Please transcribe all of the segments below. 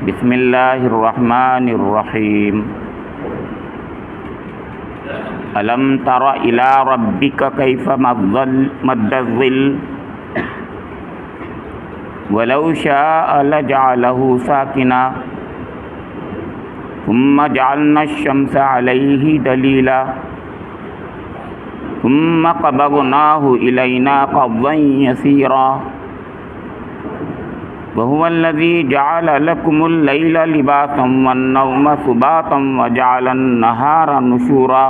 بسم اللہ الرحمن الرحیم الم تر الی ربک کیف مد الظل ولو شاء لجعلہ ساکنا ثم جعلنا الشمس علیہ دلیلا ثم قبضناہ الینا قبضا یسیرا وهو الذي جعل لكم الليل لباسا والنوم سباتا وجعل النهار نشورا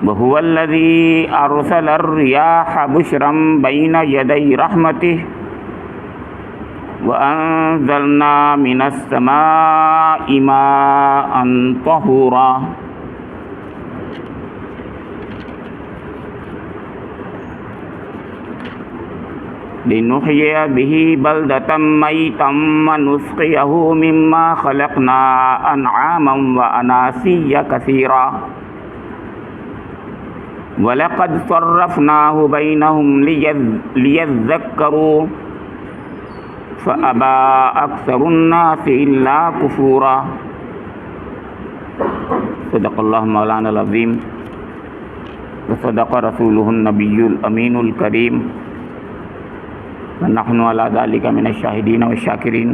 وهو الذي أرسل الرياح بشرا بين يدي رحمته وأنزلنا من السماء ماء طهورا لنحيي به بلدة ميتا ونسقيه مما خلقنا أنعاما وأناسيا كثيرا وَلَقَدْ صَرَّفْنَاهُ بَيْنَهُمْ لِيَذَّكَّرُوا فَأَبَى أَكْثَرُ النَّاسِ إِلَّا كُفُورًا صدق اللہ مولانا العظیم وصدق رسولہ النبی الامین الکریم ونحن علی ذلک من الشاہدین والشاکرین۔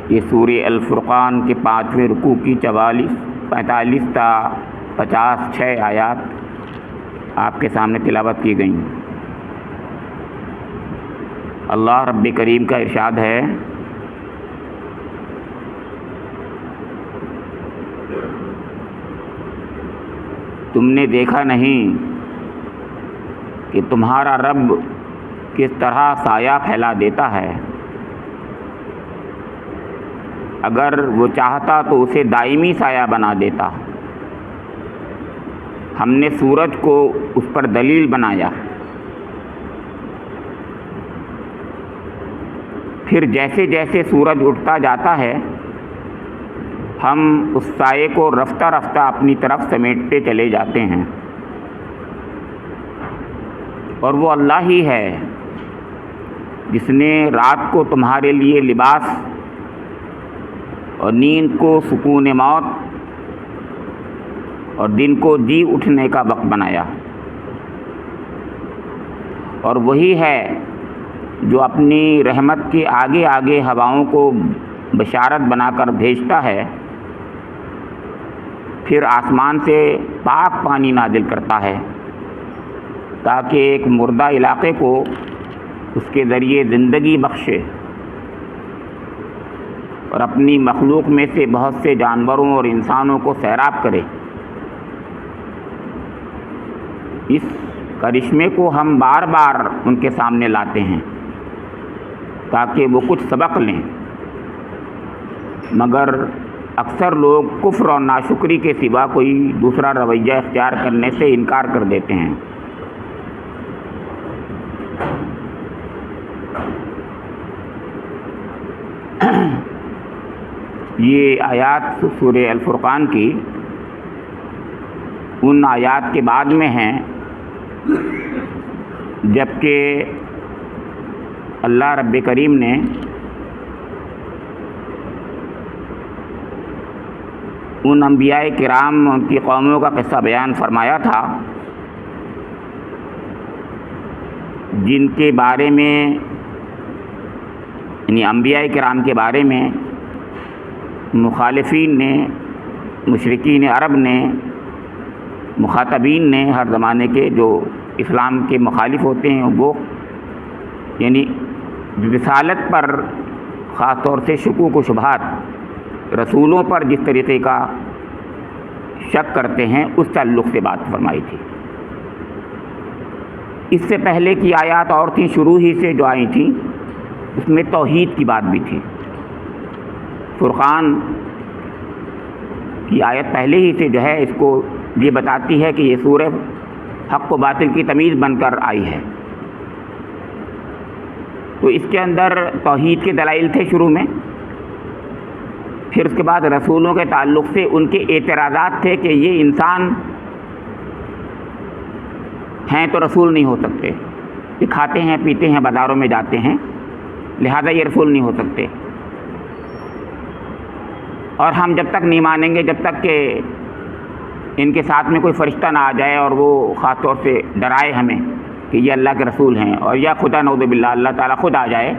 یہ سورہ الفرقان کے 5ویں رکوع کی 45 تا 56 آیات آپ کے سامنے تلاوت کی گئیں۔ اللہ رب کریم کا ارشاد ہے، تم نے دیکھا نہیں کہ تمہارا رب کس طرح سایہ پھیلا دیتا ہے، اگر وہ چاہتا تو اسے دائمی سایہ بنا دیتا۔ ہم نے سورج کو اس پر دلیل بنایا، پھر جیسے جیسے سورج اٹھتا جاتا ہے ہم اس سائے کو رفتہ رفتہ اپنی طرف سمیٹتے چلے جاتے ہیں، اور وہ اللہ ہی ہے جس نے رات کو تمہارے لیے لباس اور نیند کو سکون موت اور دن کو جی اٹھنے کا وقت بنایا، اور وہی ہے جو اپنی رحمت کے آگے آگے ہواؤں کو بشارت بنا کر بھیجتا ہے، پھر آسمان سے پاک پانی نازل کرتا ہے تاکہ ایک مردہ علاقے کو اس کے ذریعے زندگی بخشے اور اپنی مخلوق میں سے بہت سے جانوروں اور انسانوں کو سیراب کرے۔ اس کرشمے کو ہم بار بار ان کے سامنے لاتے ہیں تاکہ وہ کچھ سبق لیں، مگر اکثر لوگ کفر اور ناشکری کے سوا کوئی دوسرا رویہ اختیار کرنے سے انکار کر دیتے ہیں۔ یہ آیات سورہ الفرقان کی ان آیات کے بعد میں ہیں جبکہ اللہ رب کریم نے ان انبیاء کرام ان کی قوموں کا قصہ بیان فرمایا تھا جن کے بارے میں، یعنی انبیاء کرام کے بارے میں مخالفین نے، مشرکین عرب نے، مخاطبین نے، ہر زمانے کے جو اسلام کے مخالف ہوتے ہیں وہ یعنی رسالت پر خاص طور سے شکوک و شبہات، رسولوں پر جس طریقے کا شک کرتے ہیں اس تعلق سے بات فرمائی تھی۔ اس سے پہلے کی آیات اور تھیں، شروع ہی سے جو آئی تھیں اس میں توحید کی بات بھی تھی۔ فرقان کی آیت پہلے ہی سے جو ہے اس کو یہ بتاتی ہے کہ یہ سورہ حق و باطل کی تمیز بن کر آئی ہے، تو اس کے اندر توحید کے دلائل تھے شروع میں، پھر اس کے بعد رسولوں کے تعلق سے ان کے اعتراضات تھے کہ یہ انسان ہیں تو رسول نہیں ہو سکتے، یہ کھاتے ہیں پیتے ہیں بازاروں میں جاتے ہیں لہذا یہ رسول نہیں ہو سکتے. اور ہم جب تک نہیں مانیں گے جب تک کہ ان کے ساتھ میں کوئی فرشتہ نہ آ جائے اور وہ خاص طور سے ڈرائے ہمیں کہ یہ اللہ کے رسول ہیں، اور یا خدا نعوذ باللہ اللہ تعالیٰ خود آ جائے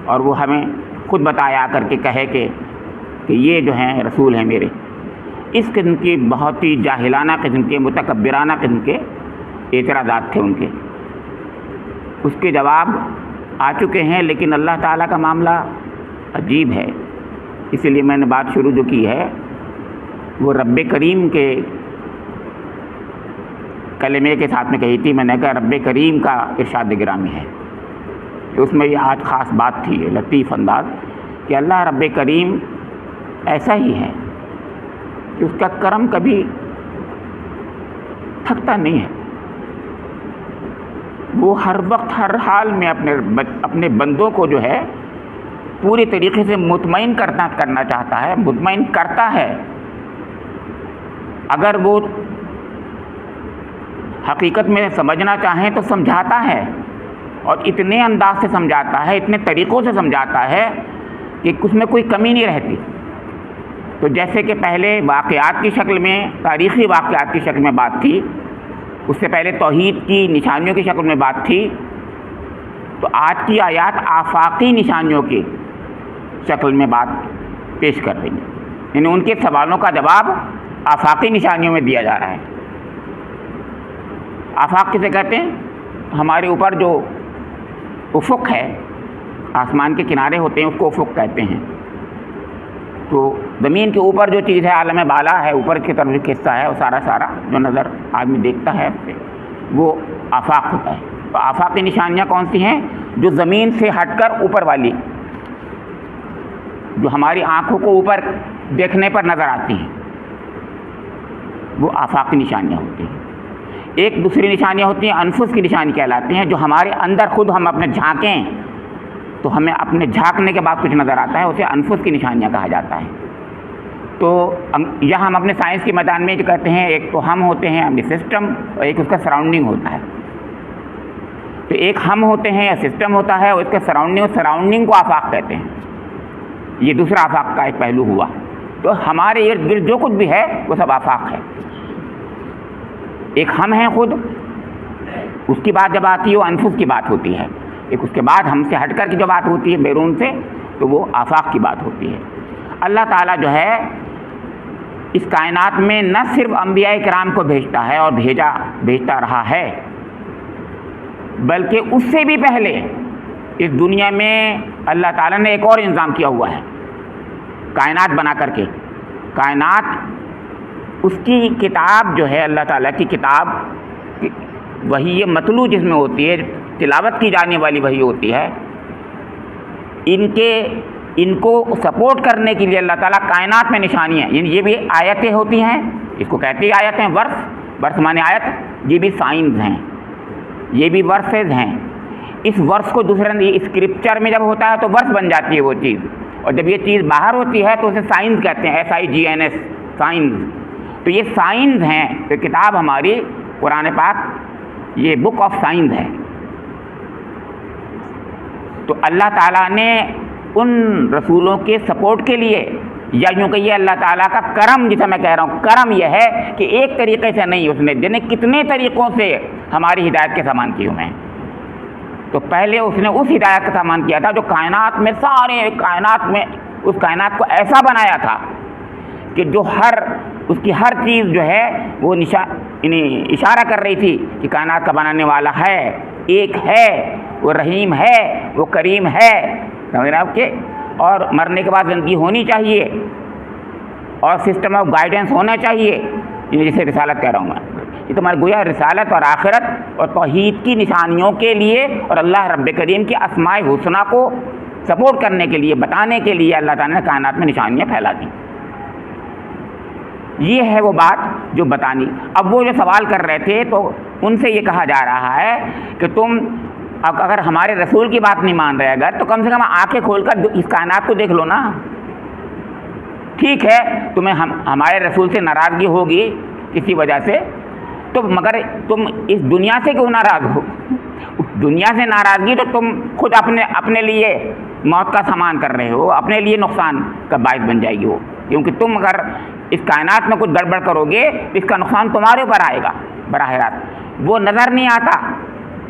اور وہ ہمیں خود بتائے آ کر کے کہے کہ یہ جو ہیں رسول ہیں میرے. اس قسم کی بہت ہی جاہلانہ قسم کے متکبرانہ قسم کے اعتراضات تھے ان کے. اس کے جواب آ چکے ہیں، لیکن اللہ تعالیٰ کا معاملہ عجیب ہے. اسی لیے میں نے بات شروع جو کی ہے وہ رب کریم کے کلمے کے ساتھ میں کہی تھی. میں نے کہا رب کریم کا ارشاد گرامی ہے، اس میں یہ آج خاص بات تھی، لطیف انداز کہ اللہ رب کریم ایسا ہی ہے کہ اس کا کرم کبھی تھکتا نہیں ہے. وہ ہر وقت ہر حال میں اپنے بندوں کو جو ہے پوری طریقے سے مطمئن کرنا چاہتا ہے، مطمئن کرتا ہے. اگر وہ حقیقت میں سمجھنا چاہیں تو سمجھاتا ہے، اور اتنے انداز سے سمجھاتا ہے، اتنے طریقوں سے سمجھاتا ہے کہ اس میں کوئی کمی نہیں رہتی. تو جیسے کہ پہلے واقعات کی شکل میں، تاریخی واقعات کی شکل میں بات تھی، اس سے پہلے توحید کی نشانیوں کی شکل میں بات تھی، تو آج کی آیات آفاقی نشانیوں کی شکل میں بات پیش کر رہی ہیں. یعنی ان کے سوالوں کا جواب آفاقی نشانیوں میں دیا جا رہا ہے. آفاق کسے کہتے ہیں؟ ہمارے اوپر جو افق ہے، آسمان کے کنارے ہوتے ہیں، اس کو افق کہتے ہیں. تو زمین کے اوپر جو چیز ہے، عالم بالا ہے، اوپر کی طرف جو حصہ ہے، وہ سارا جو نظر آدمی دیکھتا ہے وہ آفاق ہوتا ہے. تو آفاقی نشانیاں کون سی ہیں؟ جو زمین سے ہٹ کر اوپر والی، جو ہماری آنکھوں کو اوپر دیکھنے پر نظر آتی ہیں، وہ آفاقی نشانیاں ہوتی ہیں. ایک دوسری نشانیاں ہوتی ہیں انفس کی نشانی کہلاتی ہیں، جو ہمارے اندر خود ہم اپنے جھانکیں تو ہمیں اپنے جھانکنے کے بعد کچھ نظر آتا ہے، اسے انفس کی نشانیاں کہا جاتا ہے. تو یہاں ہم اپنے سائنس کے میدان میں جو کہتے ہیں، ایک تو ہم ہوتے ہیں اپنے سسٹم، اور ایک اس کا سراؤنڈنگ ہوتا ہے. تو ایک ہم ہوتے ہیں یا سسٹم ہوتا ہے، اور اس کا سراؤنڈنگ کو آفاق کہتے ہیں. یہ دوسرا آفاق کا ایک پہلو ہوا. تو ہمارے ارد گرد جو کچھ بھی ہے وہ سب آفاق ہے. ایک ہم ہیں خود، اس کی بات جب آتی ہے وہ انفس کی بات ہوتی ہے. ایک اس کے بعد ہم سے ہٹ کر کی جو بات ہوتی ہے بیرون سے، تو وہ آفاق کی بات ہوتی ہے. اللہ تعالیٰ جو ہے اس کائنات میں نہ صرف انبیاء کرام کو بھیجتا ہے اور بھیجتا رہا ہے، بلکہ اس سے بھی پہلے اس دنیا میں اللہ تعالیٰ نے ایک اور انتظام کیا ہوا ہے کائنات بنا کر کے. کائنات اس کی کتاب جو ہے، اللہ تعالیٰ کی کتاب، وہی یہ مطلوع جس میں ہوتی ہے، تلاوت کی جانے والی وہی ہوتی ہے، ان کو سپورٹ کرنے کے لیے اللہ تعالیٰ کائنات میں نشانیاں، یعنی یہ بھی آیتیں ہوتی ہیں، اس کو کہتے ہیں آیتیں. ورس مانے آیت، یہ بھی سائنس ہیں، یہ بھی ورسز ہیں. اس ورس کو دوسرے اسکرپچر میں جب ہوتا ہے تو ورس بن جاتی ہے وہ چیز، اور جب یہ چیز باہر ہوتی ہے تو اسے سائنس کہتے ہیں، SIGNS، سائنس. تو یہ سائنس ہیں. تو کتاب ہماری قرآن پاک یہ بک آف سائنس ہے. تو اللہ تعالیٰ نے ان رسولوں کے سپورٹ کے لیے، یا یوں کہ یہ اللہ تعالیٰ کا کرم، جسے میں کہہ رہا ہوں کرم یہ ہے کہ ایک طریقے سے نہیں، اس نے جنہیں کتنے طریقوں سے ہماری ہدایت کے سامان کیے ہوئے ہیں. تو پہلے اس نے اس ہدایت کا سامان کیا تھا جو کائنات میں، سارے کائنات میں، اس کائنات کو ایسا بنایا تھا کہ جو اس کی ہر چیز جو ہے وہ اشارہ کر رہی تھی کہ کائنات کا بنانے والا ہے، ایک ہے، وہ رحیم ہے، وہ کریم ہے. سمجھ رہے آپ کے؟ اور مرنے کے بعد زندگی ہونی چاہیے، اور سسٹم آف گائیڈنس ہونا چاہیے. جسے رسالت کہہ رہا ہوں میں، یہ تمہارے گویا رسالت اور آخرت اور توحید کی نشانیوں کے لیے، اور اللہ رب کریم کی اسماء حسنہ کو سپورٹ کرنے کے لیے، بتانے کے لیے اللہ تعالیٰ نے کائنات میں نشانیاں پھیلا دیں. یہ ہے وہ بات جو بتانی. اب وہ جو سوال کر رہے تھے تو ان سے یہ کہا جا رہا ہے کہ تم اگر ہمارے رسول کی بات نہیں مان رہے اگر، تو کم سے کم آنکھیں کھول کر اس کائنات کو دیکھ لو نا. ٹھیک ہے تمہیں ہمارے رسول سے ناراضگی ہوگی کسی وجہ سے، تو مگر تم اس دنیا سے کیوں ناراض ہو؟ دنیا سے ناراضگی تو تم خود اپنے لیے موت کا سامان کر رہے ہو، اپنے لیے نقصان کا باعث بن جائے گی وہ، کیونکہ تم اگر اس کائنات میں کچھ گڑبڑ کرو گے اس کا نقصان تمہارے اوپر آئے گا براہ راست۔ وہ نظر نہیں آتا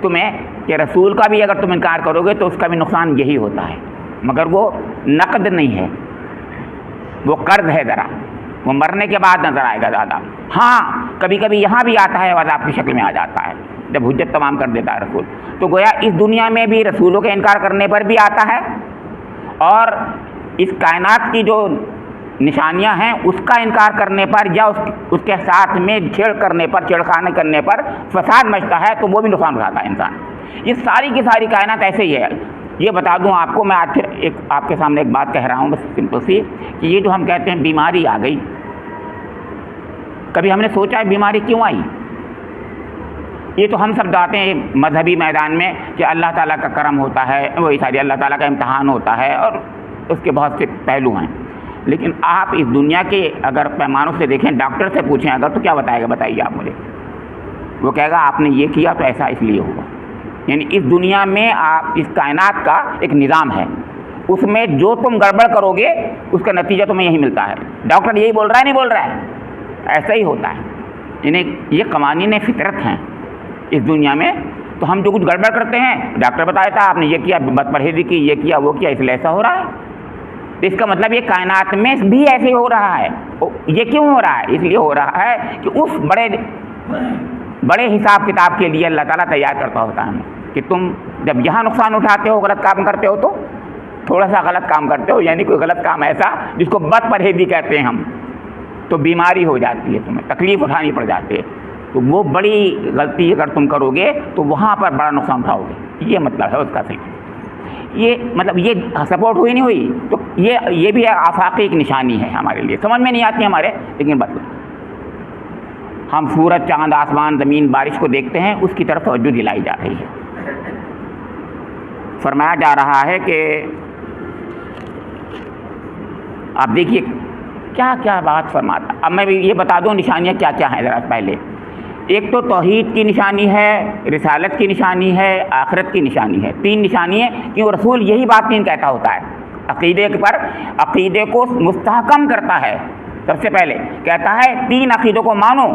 تمہیں کہ رسول کا بھی اگر تم انکار کرو گے تو اس کا بھی نقصان یہی ہوتا ہے، مگر وہ نقد نہیں ہے، وہ قرض ہے ذرا، وہ مرنے کے بعد نظر آئے گا زیادہ۔ ہاں کبھی کبھی یہاں بھی آتا ہے، عذاب کی شکل میں آ جاتا ہے جب حجت تمام کر دیتا ہے رسول۔ تو گویا اس دنیا میں بھی رسولوں کے انکار کرنے پر بھی آتا ہے، اور اس کائنات کی جو نشانیاں ہیں اس کا انکار کرنے پر یا اس کے ساتھ میں چھیڑخانی کرنے پر فساد مچتا ہے تو وہ بھی نقصان اٹھاتا ہے انسان۔ یہ ساری کی ساری کائنات ایسے ہی ہے۔ یہ بتا دوں آپ کو، میں آج پھر آپ کے سامنے ایک بات کہہ رہا ہوں بس سمپل سی، کہ یہ جو ہم کہتے ہیں بیماری آ گئی، کبھی ہم نے سوچا ہے بیماری کیوں آئی؟ یہ تو ہم سب جاتے ہیں مذہبی میدان میں کہ اللہ تعالیٰ کا کرم ہوتا ہے، وہی ساری اللہ تعالیٰ کا امتحان ہوتا ہے اور اس کے بہت سے پہلو ہیں، لیکن آپ اس دنیا کے اگر پیمانوں سے دیکھیں، ڈاکٹر سے پوچھیں اگر تو کیا بتائے گا؟ بتائیے آپ مجھے۔ وہ کہے گا آپ نے یہ کیا تو ایسا اس لیے ہوا۔ یعنی اس دنیا میں اس کائنات کا ایک نظام ہے، اس میں جو تم گڑبڑ کرو گے اس کا نتیجہ تمہیں یہی ملتا ہے۔ ڈاکٹر یہی بول رہا ہے نہیں بول رہا ہے، ایسا ہی ہوتا ہے۔ یعنی یہ قوانین فطرت ہیں اس دنیا میں، تو ہم جو کچھ گڑبڑ کرتے ہیں ڈاکٹر بتایا تھا آپ نے یہ کیا، بد پرہیزی کی، یہ کیا وہ کیا، اس لیے ایسا ہو رہا ہے۔ تو اس کا مطلب یہ کائنات میں بھی ایسے ہی ہو رہا ہے۔ یہ کیوں ہو رہا ہے؟ اس لیے ہو رہا ہے کہ اس بڑے حساب کتاب کے لیے اللہ تعالیٰ تیار کرتا ہوتا ہے ہمیں، کہ تم جب یہاں نقصان اٹھاتے ہو، غلط کام کرتے ہو، تو تھوڑا سا غلط کام کرتے ہو، یعنی کوئی غلط کام ایسا جس کو بد پرہیزی کہتے ہیں ہم، تو بیماری ہو جاتی ہے، تمہیں تکلیف اٹھانی پڑ جاتی ہے۔ تو وہ بڑی غلطی اگر تم کرو گے تو وہاں پر بڑا نقصان اٹھاؤ گے، یہ مطلب ہے اس کا صحیح۔ یہ مطلب یہ سپورٹ ہوئی نہیں ہوئی، تو یہ بھی آفاقی ایک نشانی ہے ہمارے لیے، سمجھ میں نہیں آتی ہمارے، لیکن بس ہم سورج، چاند، آسمان، زمین، بارش کو دیکھتے ہیں، اس کی طرف توجہ دلائی جا رہی ہے۔ فرمایا جا رہا ہے کہ آپ دیکھیے کیا کیا بات فرماتا۔ اب میں بھی یہ بتا دوں نشانیاں کیا کیا ہیں ذرا پہلے۔ ایک تو توحید کی نشانی ہے، رسالت کی نشانی ہے، آخرت کی نشانی ہے، 3 نشانی ہے، کیوں رسول یہی بات 3 کہتا ہوتا ہے۔ عقیدے کو مستحکم کرتا ہے، سب سے پہلے کہتا ہے 3 عقیدوں کو مانو،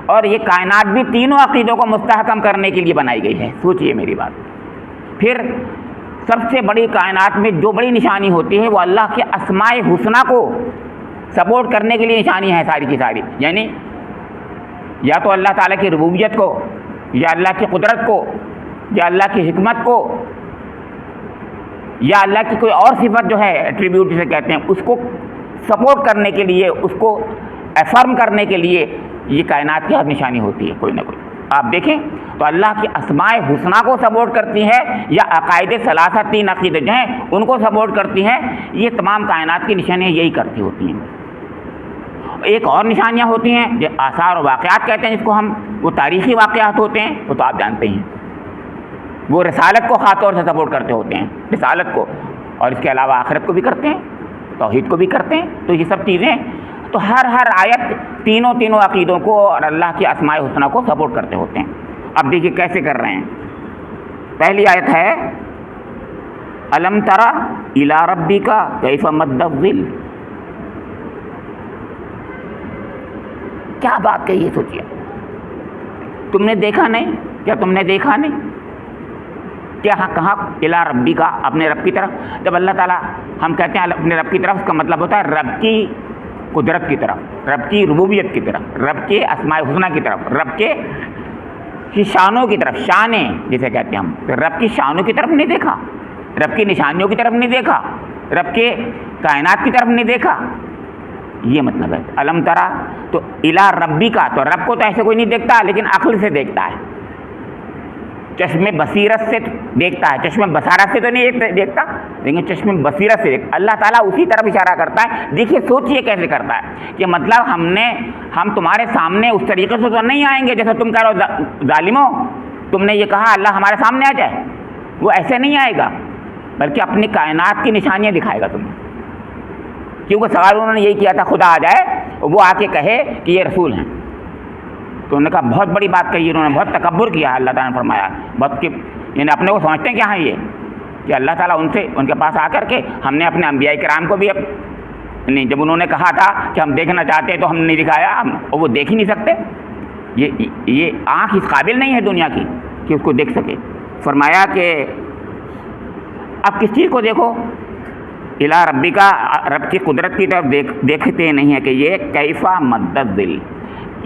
اور یہ کائنات بھی تینوں عقیدوں کو مستحکم کرنے کے لیے بنائی گئی ہے، سوچئے میری بات۔ پھر سب سے بڑی کائنات میں جو بڑی نشانی ہوتی ہے وہ اللہ کے اسماء حسنی کو سپورٹ کرنے کے لیے نشانی ہے ساری کی ساری، یعنی یا تو اللہ تعالیٰ کی ربوبیت کو، یا اللہ کی قدرت کو، یا اللہ کی حکمت کو، یا اللہ کی کوئی اور صفت جو ہے ایٹریبیوٹ جسے کہتے ہیں، اس کو سپورٹ کرنے کے لیے، اس کو افرم کرنے کے لیے یہ کائنات کی ہر نشانی ہوتی ہے کوئی نہ کوئی۔ آپ دیکھیں تو اللہ کی اسماء حسنی کو سپورٹ کرتی ہے، یا عقائد ثلاثہ 3 عقیدے جو ہیں ان کو سپورٹ کرتی ہیں، یہ تمام کائنات کی نشانیاں یہی کرتی ہوتی ہیں۔ ایک اور نشانیاں ہوتی ہیں جو آثار و واقعات کہتے ہیں جس کو ہم، وہ تاریخی واقعات ہوتے ہیں، وہ تو آپ جانتے ہیں، وہ رسالت کو خاص طور سے سپورٹ کرتے ہوتے ہیں، رسالت کو، اور اس کے علاوہ آخرت کو بھی کرتے ہیں، توحید کو بھی کرتے ہیں۔ تو یہ سب چیزیں تو ہر آیت تینوں عقیدوں کو اور اللہ کی اسماء حسنی کو سپورٹ کرتے ہوتے ہیں۔ اب دیکھیے کیسے کر رہے ہیں۔ پہلی آیت ہے الم تری الی ربک کیف مد الظل۔ کیا بات کہی ہے سوچیے، تم نے دیکھا نہیں؟ کیا تم نے دیکھا نہیں؟ کیا کہاں؟ الی ربی کا، اپنے رب کی طرف۔ جب اللہ تعالیٰ ہم کہتے ہیں اپنے رب کی طرف، اس کا مطلب ہوتا ہے رب کی قدرت کی طرف، رب کی ربوبیت کی طرف، رب کے اسماء حسنی کی طرف، رب کے شانوں کی طرف، شانیں جسے کہتے ہیں ہم، رب کی شانوں کی طرف نہیں دیکھا، رب کی نشانیوں کی طرف نہیں دیکھا، رب کے کائنات کی طرف نہیں دیکھا، یہ مطلب ہے الم تری۔ تو الی ربی کا، تو رب کو تو ایسے کوئی نہیں دیکھتا، لیکن عقل سے دیکھتا ہے، چشم بصیرت سے دیکھتا ہے، چشم بصارت سے تو نہیں دیکھتا، لیکن چشم بصیرت سے دیکھتا۔ اللہ تعالیٰ اسی طرف اشارہ کرتا ہے۔ دیکھیے سوچئے کیسے کرتا ہے، کہ مطلب ہم تمہارے سامنے اس طریقے سے تو نہیں آئیں گے جیسے تم کہہ رہے ہو ظالموں، تم نے یہ کہا اللہ ہمارے سامنے آ جائے، وہ ایسے نہیں آئے گا، بلکہ اپنی کائنات کی نشانیاں دکھائے گا تمہیں۔ کیونکہ سوال انہوں نے یہی کیا تھا خدا آ جائے، وہ آ کے کہے کہ یہ رسول ہیں، تو انہوں نے کہا بہت بڑی بات کہی، انہوں نے بہت تکبر کیا. اللہ تعالیٰ نے فرمایا بہت یعنی اپنے کو سمجھتے ہیں کیا ہیں یہ کہ اللہ تعالیٰ ان کے پاس آ کر کے ہم نے اپنے انبیاء کرام کو بھی نہیں، جب انہوں نے کہا تھا کہ ہم دیکھنا چاہتے ہیں تو ہم نے نہیں دکھایا، اور وہ دیکھ ہی نہیں سکتے. یہ آنکھ اس قابل نہیں ہے دنیا کی کہ اس کو دیکھ سکے. فرمایا کہ اب کس چیز کو دیکھو، الہ ربی کا، رب کی قدرت کی طرف دیکھتے نہیں ہیں کہ یہ کیفا مد الظل،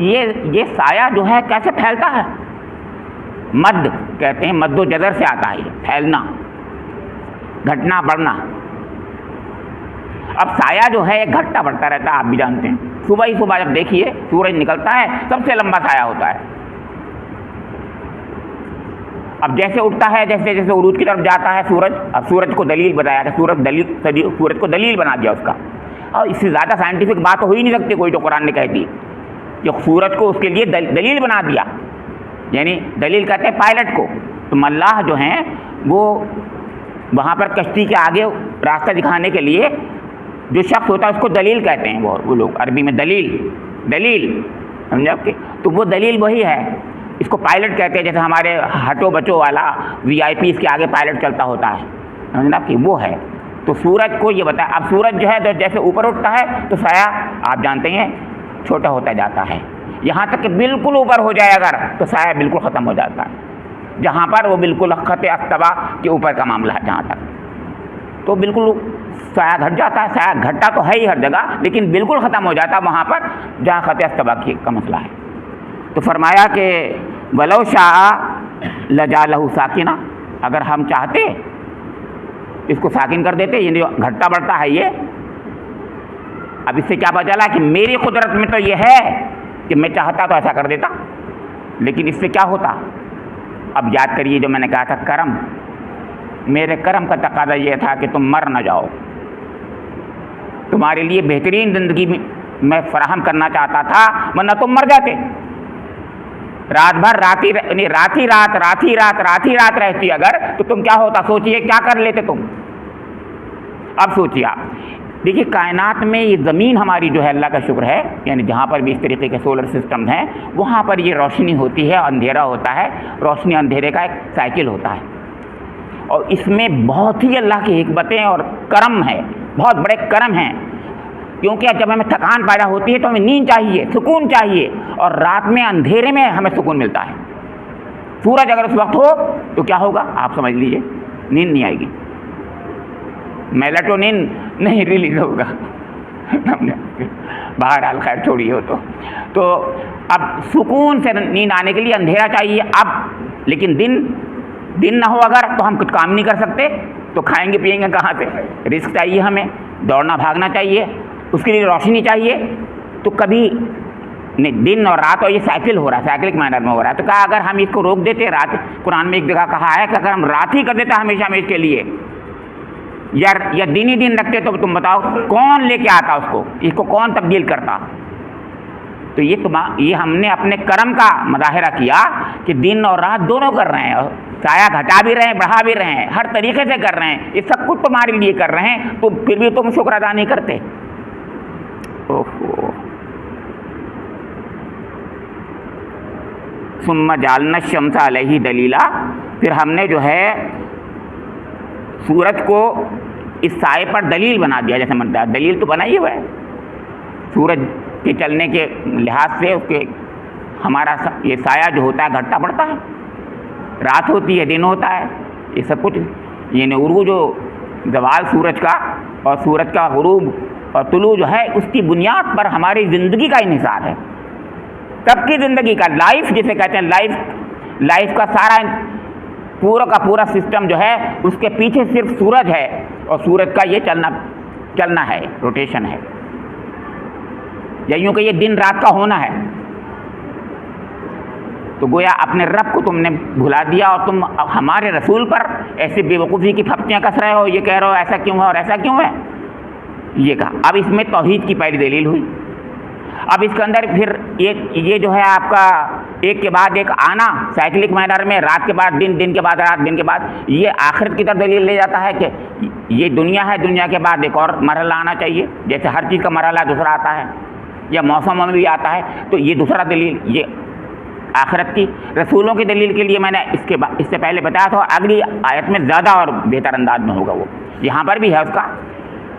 یہ سایہ جو ہے کیسے پھیلتا ہے. مد کہتے ہیں، مد و جزر سے آتا ہے یہ پھیلنا، گھٹنا بڑھنا. اب سایہ جو ہے گھٹتا بڑھتا رہتا ہے، آپ بھی جانتے ہیں. صبح ہی صبح جب دیکھیے سورج نکلتا ہے سب سے لمبا سایہ ہوتا ہے. اب جیسے اٹھتا ہے، جیسے جیسے عروج کی طرف جاتا ہے سورج، اب سورج کو دلیل بتایا کہ سورج کو دلیل بنا دیا اس کا. اور اس سے زیادہ سائنٹیفک بات ہو ہی نہیں سکتی کوئی جو قرآن نے کہہ دی کہ سورج کو اس کے لیے دلیل بنا دیا. یعنی دلیل کہتے ہیں پائلٹ کو. تو ملاح جو ہیں وہ وہاں پر کشتی کے آگے راستہ دکھانے کے لیے جو شخص ہوتا ہے اس کو دلیل کہتے ہیں. وہ لوگ عربی میں دلیل سمجھا آپ کے. تو وہ دلیل وہی ہے، اس کو پائلٹ کہتے ہیں. جیسے ہمارے ہٹو بچوں والا VIP کے آگے پائلٹ چلتا ہوتا ہے، سمجھنا آپ کی، وہ ہے. تو سورج کو یہ بتایا. اب سورج جو ہے تو جیسے اوپر اٹھتا ہے تو سایہ آپ جانتے ہیں چھوٹا ہوتا جاتا ہے، یہاں تک کہ بالکل اوپر ہو جائے اگر تو سایہ بالکل ختم ہو جاتا ہے. جہاں پر وہ بالکل خط اقتبا کے اوپر کا معاملہ ہے جہاں تک، تو بالکل سایہ گھٹ جاتا ہے. سایہ گھٹتا تو ہے ہی ہر جگہ، لیکن بالکل ختم ہو جاتا ہے وہاں پر جہاں خط اقتبا کا مسئلہ ہے. تو فرمایا کہ ولو شاء لجعلہ ساکنہ، اگر ہم چاہتے اس کو ساکن کر دیتے. یعنی جو گھٹتا بڑھتا ہے یہ، اب اس سے کیا پتہ چلا کہ میری قدرت میں تو یہ ہے کہ میں چاہتا تو ایسا کر دیتا، لیکن اس سے کیا ہوتا. اب یاد کریے جو میں نے کہا تھا کرم، میرے کرم کا تقاضا یہ تھا کہ تم مر نہ جاؤ. تمہارے لیے بہترین زندگی میں فراہم کرنا چاہتا تھا، ورنہ تم مر جاتے. رات بھر راتی رات رہتی اگر تو تم کیا ہوتا، سوچئے کیا کر لیتے تم. اب سوچئے آپ دیکھیے کائنات میں یہ زمین ہماری جو ہے اللہ کا شکر ہے، یعنی جہاں پر بھی اس طریقے کے سولر سسٹم ہیں وہاں پر یہ روشنی ہوتی ہے، اندھیرا ہوتا ہے. روشنی اندھیرے کا ایک سائیکل ہوتا ہے، اور اس میں بہت ہی اللہ کی حکمتیں اور کرم ہے، بہت بڑے کرم ہیں. کیونکہ جب ہمیں تھکان پیدا ہوتی ہے تو ہمیں نیند چاہیے، سکون چاہیے، اور رات میں اندھیرے میں ہمیں سکون ملتا ہے. سورج اگر اس وقت ہو تو کیا ہوگا آپ سمجھ لیجئے، نیند نہیں آئے گی، میلاٹونین نہیں ریلیز ہوگا. بہرحال خیر چھوڑیے ہو تو اب سکون سے نیند آنے کے لیے اندھیرا چاہیے. اب لیکن دن نہ ہو اگر تو ہم کچھ کام نہیں کر سکتے، تو کھائیں گے پیئیں گے کہاں سے. رزق چاہیے، ہمیں دوڑنا بھاگنا چاہیے، اس کے لیے روشنی چاہیے. تو کبھی دن اور رات، اور یہ سائیکل ہو رہا ہے، سائیکلک مینر میں ہو رہا ہے. تو کہا اگر ہم اس کو روک دیتے، رات قرآن میں ایک جگہ کہا ہے کہ اگر ہم رات ہی کر دیتے ہمیشہ ہمیشہ کے لیے، یا دن ہی دن رکھتے، تو تم بتاؤ کون لے کے آتا اس کو، اس کو کون تبدیل کرتا. تو یہ ہم نے اپنے کرم کا مظاہرہ کیا کہ دن اور رات دونوں کر رہے ہیں، سایہ گھٹا بھی رہے ہیں، بڑھا بھی رہے ہیں، ہر طریقے سے کر رہے ہیں. یہ سب کچھ تمہارے لیے کر رہے ہیں، تو پھر بھی تم شکر ادا نہیں کرتے. ثم جعلنا الشمس علیہ دلیلا، پھر ہم نے جو ہے سورج کو اس سائے پر دلیل بنا دیا. جیسے منتا دلیل تو بنا ہی ہوا ہے سورج کے چلنے کے لحاظ سے. اس کے ہمارا یہ سایہ جو ہوتا ہے گھٹتا بڑھتا ہے، رات ہوتی ہے دن ہوتا ہے، یہ سب کچھ. یعنی عروج و زوال سورج کا اور سورج کا غروب اور طلوع جو ہے اس کی بنیاد پر ہماری زندگی کا انحصار ہے. سب کی زندگی کا، لائف جسے کہتے ہیں، لائف کا سارا پورا کا پورا سسٹم جو ہے اس کے پیچھے صرف سورج ہے، اور سورج کا یہ چلنا ہے، روٹیشن ہے، یا یوں کہ یہ دن رات کا ہونا ہے. تو گویا اپنے رب کو تم نے بھلا دیا، اور تم ہمارے رسول پر ایسی بے وقوفی کی پھپتیاں کس رہے ہو. یہ کہہ رہے ہو ایسا کیوں ہے اور ایسا کیوں ہے، یہ کہا. اب اس میں توحید کی پہلی دلیل ہوئی. اب اس کے اندر پھر یہ جو ہے آپ کا ایک کے بعد ایک آنا سائیکلک مینر میں، رات کے بعد دن، دن کے بعد رات، دن کے بعد، یہ آخرت کی طرف دلیل لے جاتا ہے کہ یہ دنیا ہے، دنیا کے بعد ایک اور مرحلہ آنا چاہیے. جیسے ہر چیز کا مرحلہ دوسرا آتا ہے، یا موسموں میں بھی آتا ہے، تو یہ دوسرا دلیل. یہ آخرت کی رسولوں کی دلیل کے لیے میں نے اس سے پہلے بتایا تھا، اگلی آیت میں زیادہ اور بہتر انداز میں ہوگا، وہ یہاں پر بھی ہے اس کا۔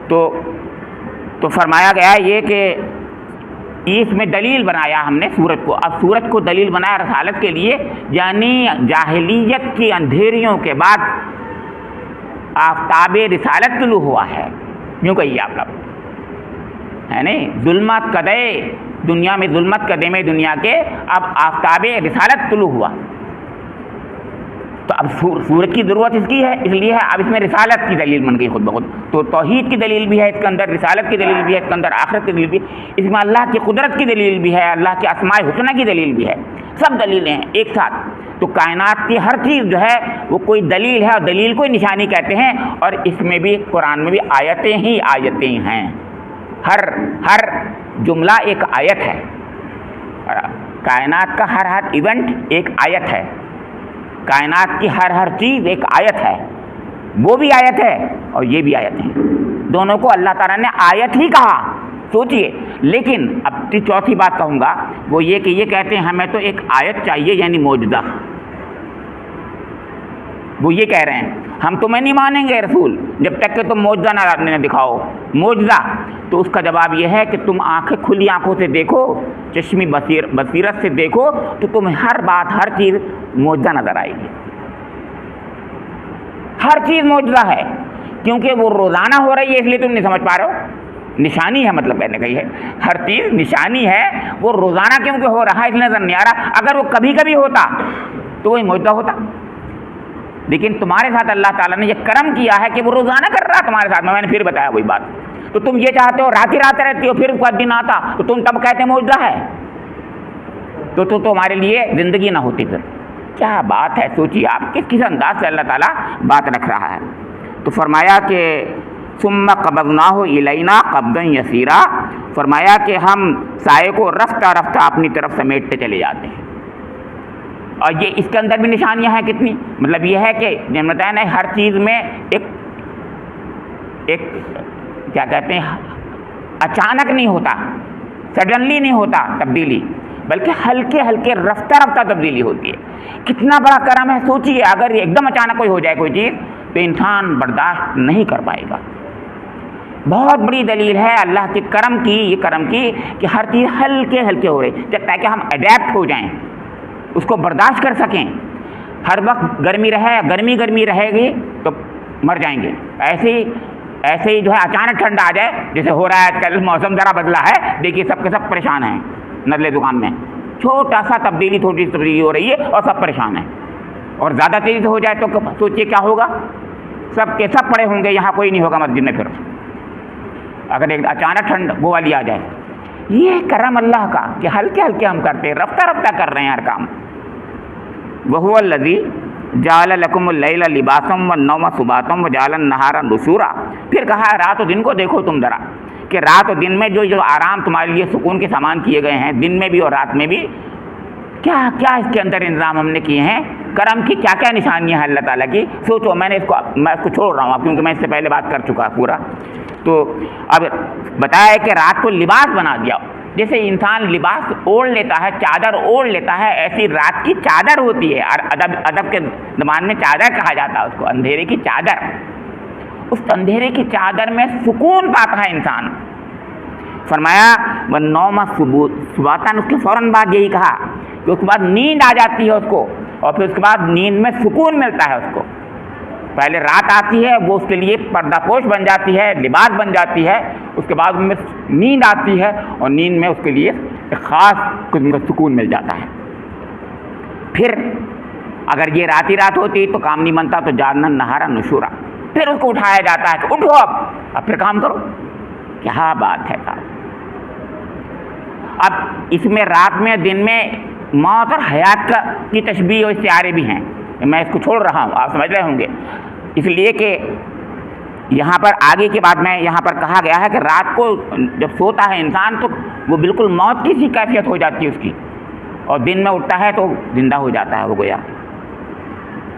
تو فرمایا گیا یہ کہ اس میں دلیل بنایا ہم نے سورج کو، اب سورج کو دلیل بنایا رسالت کے لیے، یعنی جاہلیت کی اندھیریوں کے بعد آفتاب رسالت طلوع ہوا ہے، یوں کہیے آپ لوگ، ہے نہیں؟ ظلمت کدے دنیا میں، ظلمت کدے میں دنیا کے، اب آفتاب رسالت طلوع ہوا، تو اب سورج کی ضرورت اس کی ہے، اس لیے ہے اب اس میں رسالت کی دلیل بن گئی خود بخود، تو توحید کی دلیل بھی ہے اس کے اندر، رسالت کی دلیل بھی ہے اس کے اندر، آخرت کی دلیل بھی ہے اس میں، اللہ کی قدرت کی دلیل بھی ہے، اللہ کے اسماء الحسنی کی دلیل بھی ہے، سب دلیلیں ہیں ایک ساتھ۔ تو کائنات کی ہر چیز جو ہے وہ کوئی دلیل ہے، اور دلیل کو نشانی کہتے ہیں، اور اس میں بھی قرآن میں بھی آیتیں ہی آیتیں ہیں، ہر جملہ ایک آیت ہے، کائنات کا ہر ایونٹ ایک آیت ہے، کائنات کی ہر چیز ایک آیت ہے، وہ بھی آیت ہے اور یہ بھی آیت ہے، دونوں کو اللہ تعالیٰ نے آیت ہی کہا، سوچئے۔ لیکن اب چوتھی بات کہوں گا وہ یہ کہ یہ کہتے ہیں ہمیں تو ایک آیت چاہیے، یعنی معجزہ، وہ یہ کہہ رہے ہیں ہم تمہیں نہیں مانیں گے رسول جب تک کہ تم معجزہ نہ دکھاؤ، معجزہ۔ تو اس کا جواب یہ ہے کہ تم آنکھیں کھلی آنکھوں سے دیکھو، چشمی بصیرت سے دیکھو، تو تمہیں ہر بات، ہر چیز معجزہ نظر آئے گی، ہر چیز معجزہ ہے، کیونکہ وہ روزانہ ہو رہی ہے، اس لیے تم نہیں سمجھ پا رہے ہو، نشانی ہے، مطلب میں نے کہی ہے ہر چیز نشانی ہے، وہ روزانہ کیونکہ ہو رہا ہے اس لیے نظر نہیں آ رہا، اگر وہ کبھی کبھی ہوتا تو وہی معجزہ ہوتا، لیکن تمہارے ساتھ اللہ تعالیٰ نے یہ کرم کیا ہے کہ وہ روزانہ کر رہا ہے تمہارے ساتھ، میں نے پھر بتایا وہی بات، تو تم یہ چاہتے ہو رات ہی رات رہتی ہو، پھر اس کا دن آتا تو تم تب کہتے معجزہ ہے، تو تمہارے لیے زندگی نہ ہوتی، پھر کیا بات ہے، سوچیے آپ کس انداز سے اللہ تعالیٰ بات رکھ رہا ہے۔ تو فرمایا کہ ثم قبضناہ الینا قبضا یسیرا، فرمایا کہ ہم سائے کو رفتہ رفتہ اپنی طرف سمیٹتے چلے جاتے ہیں، اور یہ اس کے اندر بھی نشانیاں ہیں کتنی، مطلب یہ ہے کہ بتایا نا ہر چیز میں ایک کیا کہتے ہیں، اچانک نہیں ہوتا، سڈنلی نہیں ہوتا تبدیلی، بلکہ ہلکے ہلکے رفتہ رفتہ تبدیلی ہوتی ہے، کتنا بڑا کرم ہے، سوچیے اگر ایک دم اچانک کوئی ہو جائے کوئی چیز تو انسان برداشت نہیں کر پائے گا۔ بہت بڑی دلیل ہے اللہ کے کرم کی، یہ کرم کی کہ ہر چیز ہلکے ہلکے ہو رہی، تاکہ ہم اڈیپٹ ہو جائیں، اس کو برداشت کر سکیں۔ ہر وقت گرمی رہے گی تو مر جائیں گے، ایسے ہی جو ہے اچانک ٹھنڈا آ جائے، جیسے ہو رہا ہے آج کل، موسم ذرا بدلا ہے، دیکھیے سب کے سب پریشان ہیں، نزلے زکام میں چھوٹا سا تبدیلی ہو رہی ہے اور سب پریشان ہیں، اور زیادہ تیزی سے ہو جائے تو سوچئے کیا ہوگا، سب کے سب پڑے ہوں گے، یہاں کوئی نہیں ہوگا مسجد میں پھر، اگر ایک اچانک ٹھنڈ وہ والی آ جائے۔ یہ کرم اللہ کا کہ ہلکے ہلکے ہم کرتے ہیں، رفتہ رفتہ کر رہے ہیں ہر کام۔ وَهُوَ الَّذِي جَعَلَ لَكُمُ اللَّيْلَ لِبَاسًا وَالنَّوْمَ سُبَاتًا وَجَعَلَ النَّهَارَ نُشُورًا، پھر کہا ہے رات و دن کو دیکھو تم ذرا، کہ رات و دن میں جو آرام تمہارے لیے سکون کے سامان کیے گئے ہیں، دن میں بھی اور رات میں بھی، کیا کیا اس کے اندر انتظام ہم نے کیے ہیں، کرم کی کیا کیا نشانیاں ہیں اللہ تعالیٰ کی، سوچو۔ میں اس کو چھوڑ رہا ہوں کیونکہ میں اس سے پہلے بات کر چکا پورا، تو اب بتایا ہے کہ رات کو لباس بنا دیا، جیسے انسان لباس اوڑھ لیتا ہے، چادر اوڑھ لیتا ہے، ایسی رات کی چادر ہوتی ہے، اور ادب کے زبان میں چادر کہا جاتا ہے اس کو، اندھیرے کی چادر، اس اندھیرے کی چادر میں سکون پاتا ہے انسان۔ فرمایا وَالنَّوْمَ سُبَاتًا، اس کے فوراً بعد یہی کہا کہ اس کے بعد نیند آ جاتی ہے اس کو، اور پھر اس کے بعد نیند میں سکون ملتا ہے اس کو۔ پہلے رات آتی ہے، وہ اس کے لیے پردہ پوش بن جاتی ہے، لباس بن جاتی ہے، اس کے بعد ان میں نیند آتی ہے، اور نیند میں اس کے لیے ایک خاص قسم کا سکون مل جاتا ہے۔ پھر اگر یہ رات ہی رات ہوتی تو کام نہیں بنتا، تو جعلنا النہار نشورا، پھر اس کو اٹھایا جاتا ہے کہ اٹھو اب پھر کام کرو۔ کیا بات ہے صاحب، اب اس میں رات میں دن میں موت اور حیات کی تشبیہ اور استعارے بھی ہیں، میں اس کو چھوڑ رہا ہوں، آپ سمجھ رہے ہوں گے، اس لیے کہ یہاں پر آگے کی بات میں یہاں پر کہا گیا ہے کہ رات کو جب سوتا ہے انسان تو وہ بالکل موت کی سی کیفیت ہو جاتی ہے اس کی، اور دن میں اٹھتا ہے تو زندہ ہو جاتا ہے وہ گویا۔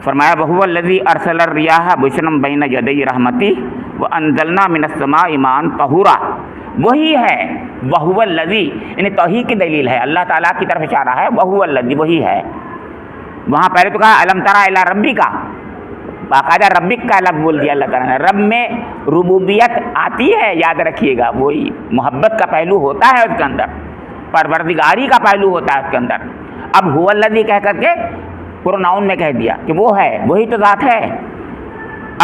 فرمایا وَهُوَ الَّذِي أَرْسَلَ الرِّيَاحَ بُشْرًا بَيْنَ يَدَيْ رَحْمَتِهِ وَأَنزَلْنَا مِنَ السَّمَاءِ مَاءً طَهُورًا، وہی ہے، وہو الذی، یعنی توحید کی دلیل ہے، اللہ تعالیٰ کی طرف اشارہ ہے، وہو الذی، وہی ہے۔ وہاں پہلے تو کہا الم تری الی ربک، باقاعدہ ربک کا لفظ بول دیا اللہ تعالیٰ نے۔ رب میں ربوبیت آتی ہے، یاد رکھیے گا، وہی محبت کا پہلو ہوتا ہے اس کے اندر، پروردگاری کا پہلو ہوتا ہے اس کے اندر۔ اب هو الذی کہہ کر کے پروناؤن میں کہہ دیا کہ وہ ہے، وہی تو ذات ہے۔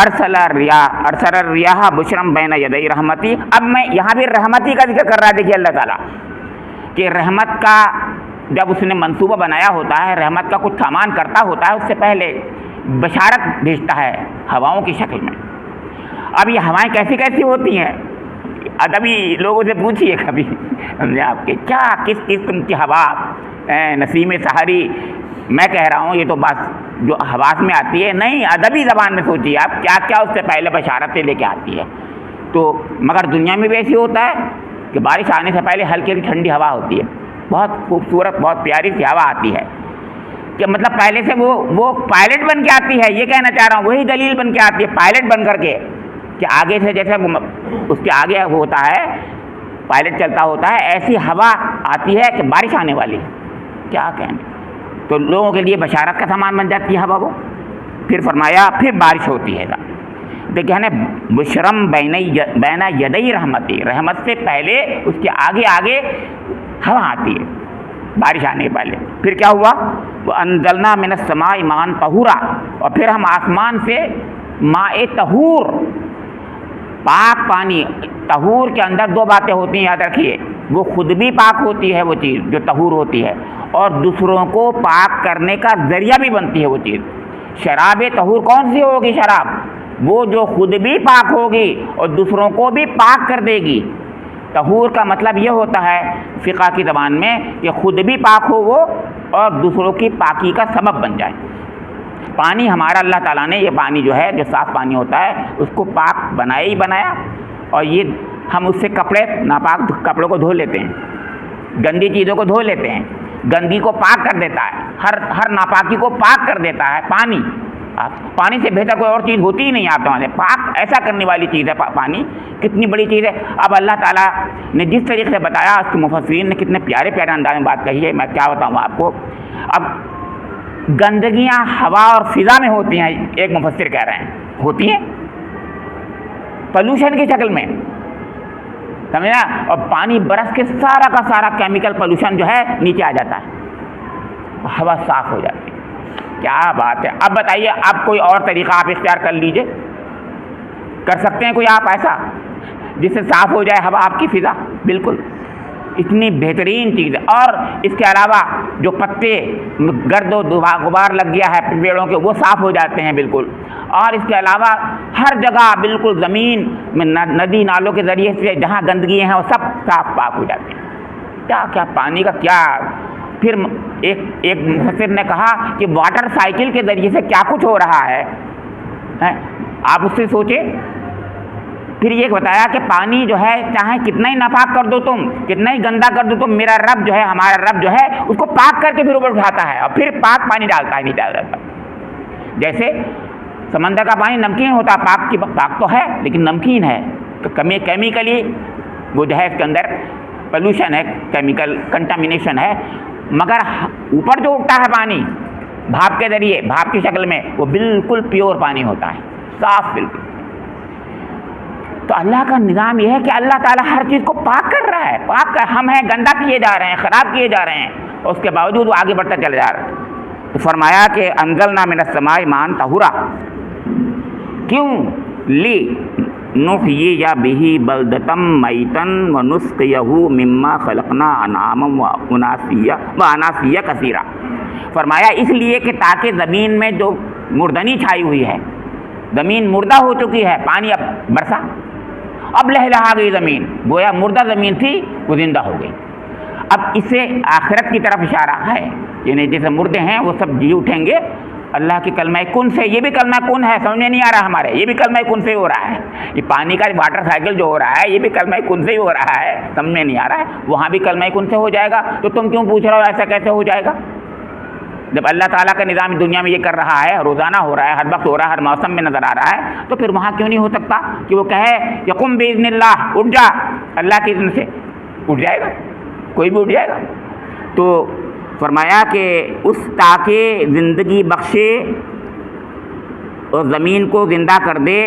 ارسل الریاح بشرم بین یدی رحمتی، اب میں یہاں بھی رحمتی کا ذکر کر رہا ہے، دیکھیے اللہ تعالیٰ کہ رحمت کا جب اس نے منصوبہ بنایا ہوتا ہے، رحمت کا کچھ سامان کرتا ہوتا ہے، اس سے پہلے بشارت بھیجتا ہے ہواؤں کی شکل میں۔ اب یہ ہوائیں کیسی کیسی ہوتی ہیں، ادبی لوگوں سے پوچھیے کبھی ہم نے آپ کے کیا کس قسم کی ہوا، نسیم سحری، میں کہہ رہا ہوں یہ تو بات جو حواس میں آتی ہے، نہیں، ادبی زبان میں سوچیے آپ کیا کیا اس سے پہلے بشارتیں لے کے آتی ہے۔ تو مگر دنیا میں بھی ایسی ہوتا ہے کہ بارش آنے سے پہلے ہلکی ہلکی ٹھنڈی ہوا ہوتی ہے، بہت خوبصورت، بہت پیاری سی ہوا آتی ہے، کہ مطلب پہلے سے وہ پائلٹ بن کے آتی ہے، یہ کہنا چاہ رہا ہوں، وہی دلیل بن کے آتی ہے پائلٹ بن کر کے، کہ آگے سے جیسے اس کے آگے ہوتا ہے پائلٹ چلتا ہوتا ہے، ایسی ہوا آتی ہے کہ بارش آنے والی ہے، کیا کہیں، تو لوگوں کے لیے بشارت کا سامان بن جاتی ہے ہوا وہ۔ پھر فرمایا پھر بارش ہوتی ہے، دیکھیں نا، بشرم بین یدی رحمتی، رحمت سے پہلے اس کے آگے آگے ہوا آتی ہے بارش آنے کے پہلے۔ پھر کیا ہوا، وَأَنزَلْنَا مِنَ السَّمَاءِ مَاءً طَهُورًا، اور پھر ہم آسمان سے ماء طہور، پاک پانی، طہور کے اندر دو باتیں ہوتی ہیں، یاد رکھیے، وہ خود بھی پاک ہوتی ہے وہ چیز جو طہور ہوتی ہے، اور دوسروں کو پاک کرنے کا ذریعہ بھی بنتی ہے وہ چیز۔ شراب طہور کون سی ہوگی؟ شراب وہ جو خود بھی پاک ہوگی اور دوسروں کو بھی پاک کر دے گی۔ طہور کا مطلب یہ ہوتا ہے فقہ کی زبان میں کہ خود بھی پاک ہو وہ اور دوسروں کی پاکی کا سبب بن جائے۔ پانی ہمارا اللہ تعالیٰ نے، یہ پانی جو ہے جو صاف پانی ہوتا ہے اس کو پاک بنایا ہی بنایا، اور یہ ہم اس سے کپڑے، ناپاک کپڑوں کو دھو لیتے ہیں، گندی چیزوں کو دھو لیتے ہیں، گندگی کو پاک کر دیتا ہے، ہر ناپاکی کو پاک کر دیتا ہے پانی۔ پانی سے بہتر کوئی اور چیز ہوتی ہی نہیں آپ ہمارے پاک، ایسا کرنے والی چیز ہے پانی، کتنی بڑی چیز ہے۔ اب اللہ تعالیٰ نے جس طریقے سے بتایا، اس کے مفسرین نے کتنے پیارے پیارے انداز میں بات کہی ہے، میں کیا بتاؤں آپ کو۔ اب گندگیاں ہوا اور فضا میں ہوتی ہیں، ایک مفسر کہہ رہے ہیں ہوتی ہیں پولوشن کی شکل میں، سمجھا، اور پانی برس کے سارا کا سارا کیمیکل پولوشن جو ہے نیچے آ جاتا ہے، ہوا صاف ہو جاتی ہے، کیا بات ہے۔ اب بتائیے، اب کوئی اور طریقہ آپ اختیار کر لیجئے، کر سکتے ہیں کوئی آپ ایسا جس سے صاف ہو جائے ہوا آپ کی فضا؟ بالکل، اتنی بہترین چیز ہے۔ اور اس کے علاوہ جو پتے گرد و غبار لگ گیا ہے پیڑوں کے، وہ صاف ہو جاتے ہیں بالکل۔ اور اس کے علاوہ ہر جگہ بالکل زمین میں ندی نالوں کے ذریعے سے جہاں گندگی ہیں وہ سب صاف پاک ہو جاتے ہیں۔ کیا کیا پانی کا کیا۔ پھر ایک مفسر نے کہا کہ واٹر سائیکل کے ذریعے سے کیا کچھ ہو رہا ہے، آپ اس سے سوچیں۔ پھر یہ بتایا کہ پانی جو ہے چاہے کتنا ہی ناپاک کر دو تم، کتنا ہی گندا کر دو تم، میرا رب جو ہے، ہمارا رب جو ہے اس کو پاک کر کے پھر اوپر اٹھاتا ہے اور پھر پاک پانی ڈالتا ہے، نہیں ڈالتا۔ جیسے سمندر کا پانی نمکین ہوتا ہے، پاک تو ہے لیکن نمکین ہے، کیمیکلی وہ جو ہے اس کے اندر پولوشن ہے، کیمیکل کنٹامینیشن ہے، مگر اوپر جو اٹھتا ہے پانی بھاپ کے ذریعے، بھاپ کی شکل میں، وہ بالکل پیور پانی ہوتا ہے، صاف بالکل۔ تو اللہ کا نظام یہ ہے کہ اللہ تعالیٰ ہر چیز کو پاک کر رہا ہے، پاک کر، ہم ہیں گندا کیے جا رہے ہیں، خراب کیے جا رہے ہیں، اور اس کے باوجود وہ آگے بڑھتا چلا جا رہا ہے۔ تو فرمایا کہ انزلنا من السماء ماء طہورا، کیوں؟ لنحیی بہ بلدۃ میتا ونسقیہ مما خلقنا انعاما واناسیا کثیرا۔ فرمایا اس لیے کہ تاکہ زمین میں جو مردنی چھائی ہوئی ہے، زمین مردہ ہو چکی ہے، پانی اب برسا، اب لہلہا گئی زمین، گویا مردہ زمین تھی وہ زندہ ہو گئی۔ اب اسے آخرت کی طرف اشارہ ہے، یعنی جیسے مردے ہیں وہ سب جی اٹھیں گے اللہ کی کلمہ کن سے۔ یہ بھی کلمہ کن ہے، سمجھ میں نہیں آ رہا ہمارے، یہ بھی کلمہ کن سے ہو رہا ہے، یہ پانی کا واٹر سائیکل جو ہو رہا ہے یہ بھی کلمہ کن سے ہی ہو رہا ہے، سمجھ میں نہیں آ رہا ہے، وہاں بھی کلمہ کن سے ہو جائے گا، تو تم کیوں پوچھ رہے ہو ایسا کیسے ہو جائے گا؟ جب اللہ تعالیٰ کا نظام دنیا میں یہ کر رہا ہے، روزانہ ہو رہا ہے، ہر وقت ہو رہا ہے، ہر موسم میں نظر آ رہا ہے، تو پھر وہاں کیوں نہیں ہو سکتا کہ وہ کہے یقم باذن اللہ، اٹھ جا، اللہ کے اذن سے اٹھ جائے گا، کوئی بھی اٹھ جائے گا۔ تو فرمایا کہ اس تاکہ زندگی بخشے اور زمین کو زندہ کر دے،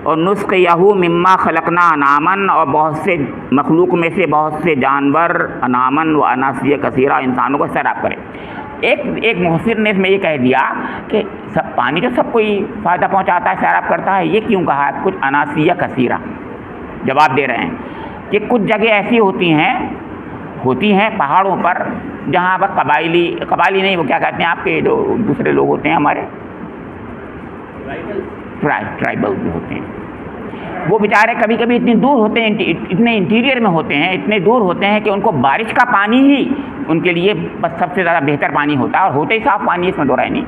اور نسقیہ مما خلقنا انعامن، اور بہت سے مخلوق میں سے بہت سے جانور، انعامن و اناسیہ کثیرہ، انسانوں کو سیراب کرے۔ ایک مفسر نے اس میں یہ کہہ دیا کہ سب پانی جو سب کو ہی فائدہ پہنچاتا ہے، سیراب کرتا ہے، یہ کیوں کہا ہے کچھ اناسیہ کثیرہ؟ جواب دے رہے ہیں کہ کچھ جگہ ایسی ہوتی ہیں پہاڑوں پر جہاں پر قبائلی نہیں، وہ کیا کہتے ہیں آپ کے جو دوسرے لوگ ہوتے ہیں ہمارے ٹرائبل جو ہوتے ہیں، وہ بیچارے کبھی کبھی اتنی دور ہوتے ہیں، اتنے انٹیریئر میں ہوتے ہیں، اتنے دور ہوتے ہیں کہ ان کو بارش کا پانی ہی ان کے لیے بس سب سے زیادہ بہتر پانی ہوتا ہے، اور ہوتے ہی صاف پانی، اس میں دو رائے نہیں۔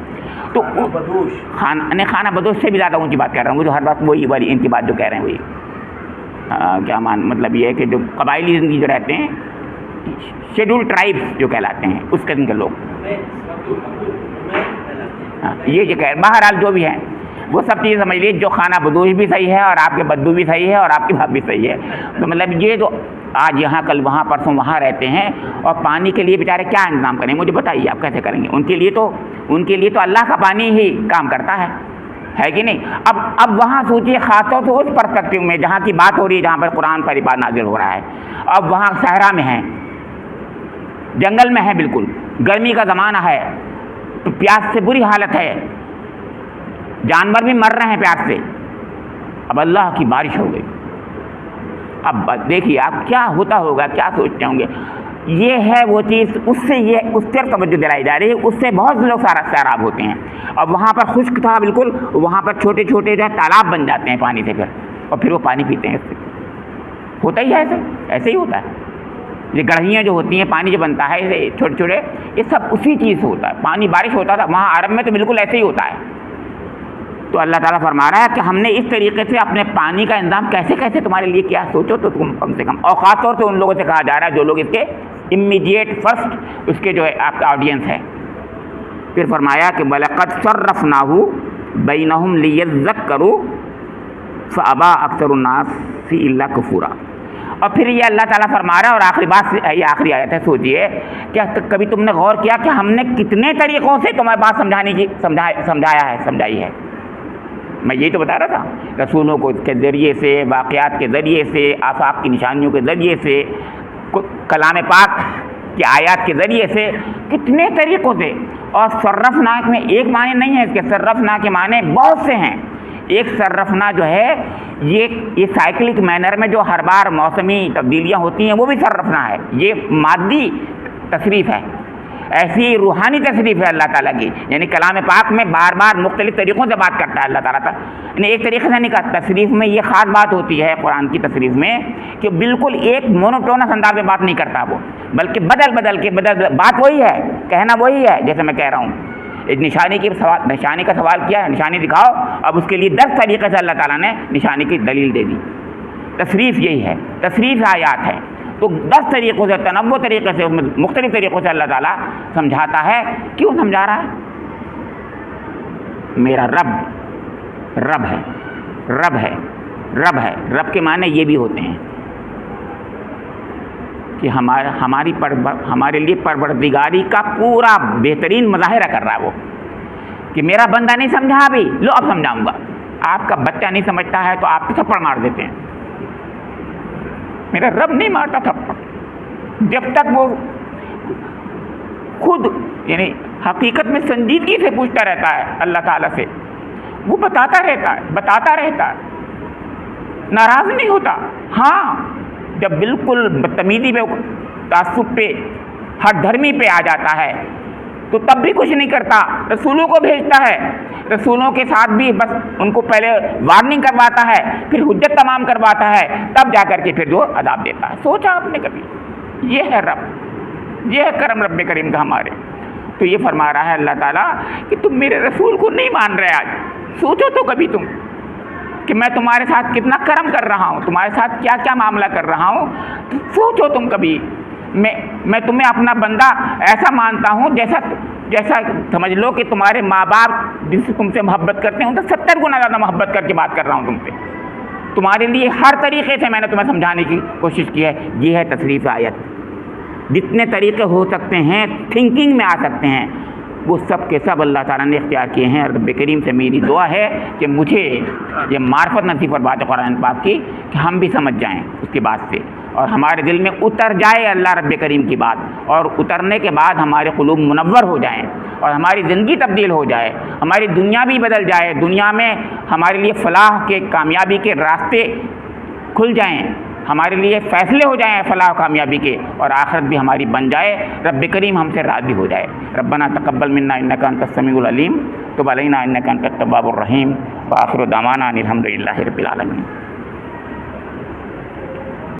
تو خانہ بدوش سے بھی زیادہ اونچی بات کر رہا ہوں، وہ جو ہر وقت وہی والی ان کی بات جو کہہ رہے ہیں وہی کیا مطلب یہ ہے کہ جو قبائلی زندگی جو رہتے ہیں، شیڈول ٹرائبس جو کہلاتے ہیں، اس قسم کے لوگ، یہ بہرحال جو بھی ہیں وہ سب چیز سمجھ لیے، جو خانہ بدوش بھی صحیح ہے، اور آپ کے بدو بھی صحیح ہے، اور آپ کی بات بھی صحیح ہے۔ تو مطلب یہ جو آج یہاں کل وہاں پرسوں وہاں رہتے ہیں، اور پانی کے لیے بیچارے کیا انتظام کریں، مجھے بتائیے آپ کیسے کریں گے؟ ان کے لیے تو اللہ کا پانی ہی کام کرتا ہے کہ نہیں؟ اب وہاں سوچیے، خاص طور سے اس پرسپیکٹو میں جہاں کی بات ہو رہی ہے، جہاں پر قرآن پر بات نازل ہو رہا ہے، اب وہاں صحرا میں ہیں، جنگل میں ہے، بالکل گرمی کا زمانہ ہے، تو پیاس سے بری حالت ہے، جانور بھی مر رہے ہیں پیاس سے، اب اللہ کی بارش ہو گئی، اب دیکھیے آپ کیا ہوتا ہوگا، کیا سوچتے ہوں گے۔ یہ ہے وہ چیز، اس سے یہ اس پر توجہ دلائی جا رہی ہے، اس سے بہت سے لوگ سیراب ہوتے ہیں۔ اب وہاں پر خشک تھا بالکل، وہاں پر چھوٹے چھوٹے جو ہے تالاب بن جاتے ہیں پانی سے، پھر وہ پانی پیتے ہیں، اس سے ہوتا ہی ہے، ایسے ہی ہوتا ہے۔ یہ گڑھیاں جو ہوتی ہیں، پانی جو بنتا ہے ایسے چھوٹے چھوٹے، یہ سب اسی چیز سے ہوتا ہے۔ پانی بارش ہوتا تھا وہاں عرب میں، تو بالکل ایسے ہی ہوتا ہے۔ تو اللہ تعالیٰ فرما رہا ہے کہ ہم نے اس طریقے سے اپنے پانی کا انتظام کیسے تمہارے لیے کیا، سوچو تو تم کم سے کم۔ اور خاص طور سے ان لوگوں سے کہا جا رہا ہے جو لوگ اس کے امیڈیٹ فرسٹ اس کے جو ہے آپ کا آڈینس ہے۔ پھر فرمایا کہ وَلَقَدْ صَرَّفْنَاهُ بَيْنَهُمْ لِيَذَّكَّرُوا فَأَبَىٰ أَكْثَرُ النَّاسِ إِلَّا كُفُورًا۔ اور پھر یہ اللہ تعالیٰ فرما رہا ہے، اور آخری بات، یہ آخری آیت ہے، سوچئے کیا کبھی تم نے غور کیا کہ ہم نے کتنے طریقوں سے تمہیں بات سمجھائی ہے؟ میں یہی تو بتا رہا تھا، رسولوں کے ذریعے سے، واقعات کے ذریعے سے، آفاق کی نشانیوں کے ذریعے سے، کلام پاک کی آیات کے ذریعے سے، کتنے طریقوں سے۔ اور صرفنا میں ایک معنی نہیں ہے اس کے، صرفنا کے معنی بہت سے ہیں۔ ایک صرفنا جو ہے یہ سائیکلک مینر میں جو ہر بار موسمی تبدیلیاں ہوتی ہیں، وہ بھی صرفنا ہے، یہ مادی تصریف ہے۔ ایسی روحانی تصریف ہے اللہ تعالیٰ کی، یعنی کلام پاک میں بار بار مختلف طریقوں سے بات کرتا ہے اللہ تعالیٰ کا، یعنی ایک طریقے سے نہیں کہا۔ تصریف میں یہ خاص بات ہوتی ہے قرآن کی تصریف میں کہ بالکل ایک مونوٹونس انداز میں بات نہیں کرتا وہ، بلکہ بدل کے بات وہی ہے، کہنا وہی ہے، جیسے میں کہہ رہا ہوں۔ ایک نشانی کا سوال کیا ہے، نشانی دکھاؤ، اب اس کے لیے 10 طریقے سے اللہ تعالیٰ نے نشانی کی دلیل دے دی۔ تصریف یہی ہے، تصریف آیات ہے، تو 10 طریقوں سے، تنوع طریقے سے، مختلف طریقوں سے اللہ تعالیٰ سمجھاتا ہے۔ کیوں سمجھا رہا ہے؟ میرا رب ہے۔ رب کے معنی یہ بھی ہوتے ہیں کہ ہمارے لیے پروردگاری کا پورا بہترین مظاہرہ کر رہا ہے وہ، کہ میرا بندہ نہیں سمجھا ابھی، لو اب سمجھاؤں گا۔ آپ کا بچہ نہیں سمجھتا ہے تو آپ تھپڑ مار دیتے ہیں، میرا رب نہیں مارتا تھپڑ جب تک وہ خود یعنی حقیقت میں سنجیدگی سے پوچھتا رہتا ہے اللہ تعالیٰ سے، وہ بتاتا رہتا ہے، ناراض نہیں ہوتا۔ ہاں جب بالکل بدتمیزی پہ، تعصب پہ، ہر دھرمی پہ آ جاتا ہے تو تب بھی کچھ نہیں کرتا، رسولوں کو بھیجتا ہے، رسولوں کے ساتھ بھی بس ان کو پہلے وارننگ کرواتا ہے، پھر حجت تمام کرواتا ہے، تب جا کر کے پھر جو عذاب دیتا ہے۔ سوچا آپ نے کبھی؟ یہ ہے رب، یہ ہے کرم رب کریم کا ہمارے۔ تو یہ فرما رہا ہے اللہ تعالیٰ کہ تم میرے رسول کو نہیں مان رہے آج، سوچو تو کبھی تم کہ میں تمہارے ساتھ کتنا کرم کر رہا ہوں، تمہارے ساتھ کیا کیا معاملہ کر رہا ہوں، تو سوچو تم کبھی۔ میں تمہیں اپنا بندہ ایسا مانتا ہوں جیسا جیسا سمجھ لو کہ تمہارے ماں باپ جن سے تم سے محبت کرتے ہیں ان سے 70 گنا زیادہ محبت کر کے بات کر رہا ہوں تم پہ. تمہارے لیے ہر طریقے سے میں نے تمہیں سمجھانے کی کوشش کی ہے. یہ ہے تصریف آیت. جتنے طریقے ہو سکتے ہیں تھنکنگ میں آ سکتے ہیں وہ سب کے سب اللہ تعالیٰ نے اختیار کیے ہیں. رب کریم سے میری دعا ہے کہ مجھے یہ معرفت نصیب فرما دے قرآن پاک کی کہ ہم بھی سمجھ جائیں اس کی بات سے اور ہمارے دل میں اتر جائے اللہ رب کریم کی بات, اور اترنے کے بعد ہمارے قلوب منور ہو جائیں اور ہماری زندگی تبدیل ہو جائے, ہماری دنیا بھی بدل جائے, دنیا میں ہمارے لیے فلاح کے کامیابی کے راستے کھل جائیں, ہمارے لیے فیصلے ہو جائیں فلاح و کامیابی کے, اور آخرت بھی ہماری بن جائے. رب کریم ہم سے راضی ہو جائے. ربنا تقبل منا انک انت السمیع العلیم تب علینا انک انت التواب الرحیم. وآخر دعوانا ان الحمد للہ رب العالمین.